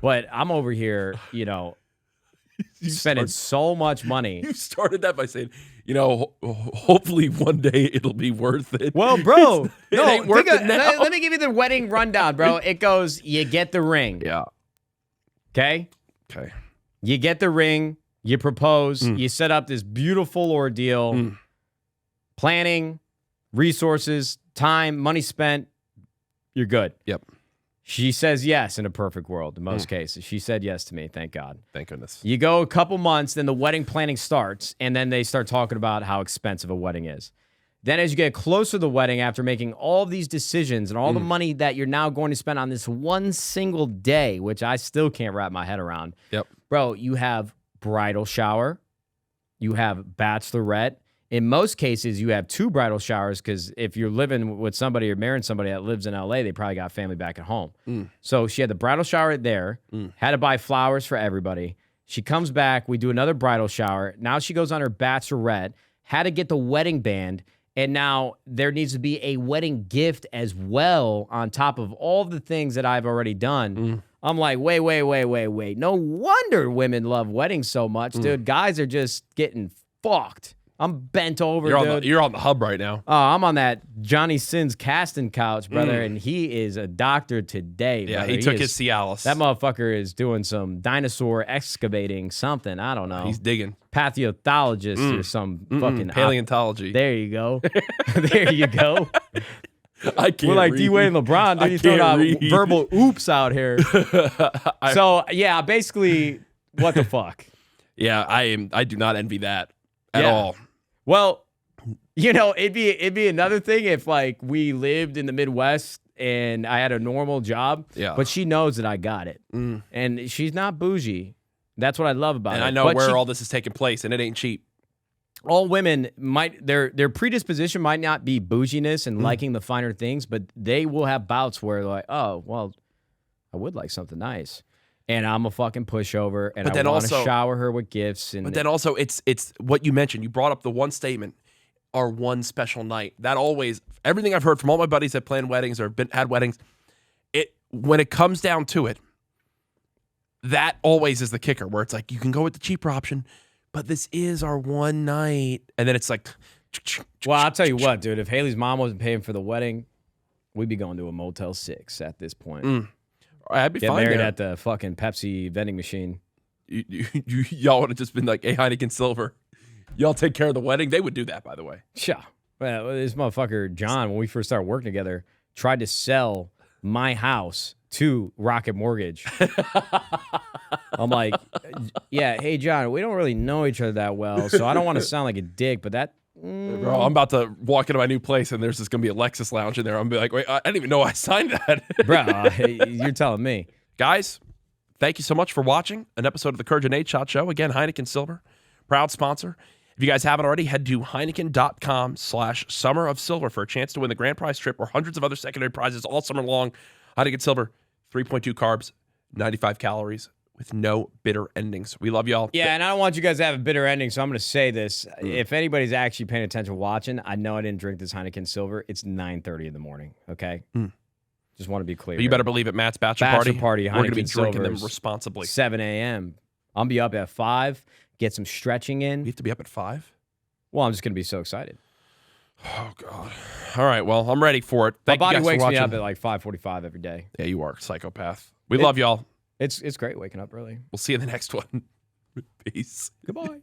But I'm over here, spending so much money. You started that by saying, hopefully one day it'll be worth it. Well, bro, It ain't worth it now. let me give you the wedding rundown, bro. It goes, you get the ring. Yeah. Okay? Okay. You get the ring, you propose, you set up this beautiful ordeal, planning, resources, time, money spent, you're good. Yep. She says yes in a perfect world, in most cases. She said yes to me, thank God. Thank goodness. You go a couple months, then the wedding planning starts, and then they start talking about how expensive a wedding is. Then as you get closer to the wedding, after making all of these decisions and all the money that you're now going to spend on this one single day, which I still can't wrap my head around. Yep. Bro, you have bridal shower. You have bachelorette. In most cases, you have 2 bridal showers because if you're living with somebody or marrying somebody that lives in LA, they probably got family back at home. So she had the bridal shower there, had to buy flowers for everybody. She comes back. We do another bridal shower. Now she goes on her bachelorette, had to get the wedding band. And now there needs to be a wedding gift as well on top of all the things that I've already done. I'm like, wait. No wonder women love weddings so much, dude. Guys are just getting fucked. I'm bent over, dude. You're on the hub right now. Oh, I'm on that Johnny Sins casting couch, brother, and he is a doctor today, Yeah, brother. he took his Cialis. That motherfucker is doing some dinosaur excavating something. I don't know. He's digging. Pathologist or some fucking paleontology. There you go. There you go. I can't We're like read. D-Wade and LeBron. I Dude, he's throwing can't out read. verbal oops out here. So, yeah, basically, what the fuck? Yeah, I do not envy that at Yeah. all. Well, it'd be another thing if like we lived in the Midwest and I had a normal job. Yeah. But she knows that I got it. And she's not bougie. That's what I love about And it. I know But where all this is taking place, and it ain't cheap. all women might their predisposition might not be bouginess and liking the finer things, but they will have bouts where they're like, oh, well, I would like something nice. And I'm a fucking pushover, and But I then want to also- shower her with gifts. And But then also, it's what you mentioned. You brought up the one statement, our one special night. That always, everything I've heard from all my buddies that planned weddings or had weddings, when it comes down to it, that always is the kicker. Where it's like you can go with the cheaper option, but this is our one night, and then it's like, well, I'll tell you what, dude. If Haley's mom wasn't paying for the wedding, we'd be going to a Motel 6 at this point. I'd be Get fine married there. at the fucking Pepsi vending machine. Y'all would have just been like, "Hey, Heineken Silver, Y'all take care of the wedding. They would do that, by the way. Yeah. Well, this motherfucker, John, when we first started working together, tried to sell my house to Rocket Mortgage. I'm like, yeah, hey, John, we don't really know each other that well, so I don't want to sound like a dick, but that... Bro, I'm about to walk into my new place, and there's just going to be a Lexus lounge in there. I'm going to be like, wait, I didn't even know I signed that. Bro, you're telling me. Guys, thank you so much for watching an episode of the CouRage Nadeshot Show. Again, Heineken Silver, proud sponsor. If you guys haven't already, head to Heineken.com/Summer of Silver for a chance to win the grand prize trip or hundreds of other secondary prizes all summer long. Heineken Silver, 3.2 carbs, 95 calories with no bitter endings. We love y'all. Yeah, and I don't want you guys to have a bitter ending, so I'm going to say this. If anybody's actually paying attention watching, I know I didn't drink this Heineken Silver. It's 9:30 in the morning, okay? Just want to be clear. But you better believe it, Matt's bachelor party. We're going to be drinking them responsibly. 7 a.m. I'm going to be up at 5, get some stretching in. You have to be up at 5? Well, I'm just going to be so excited. Oh, God. All right, well, I'm ready for it. Thank My body you guys wakes for watching. me up at like 5:45 every day. Yeah, you are a psychopath. We love y'all. It's great waking up early. We'll see you in the next one. Peace. Goodbye.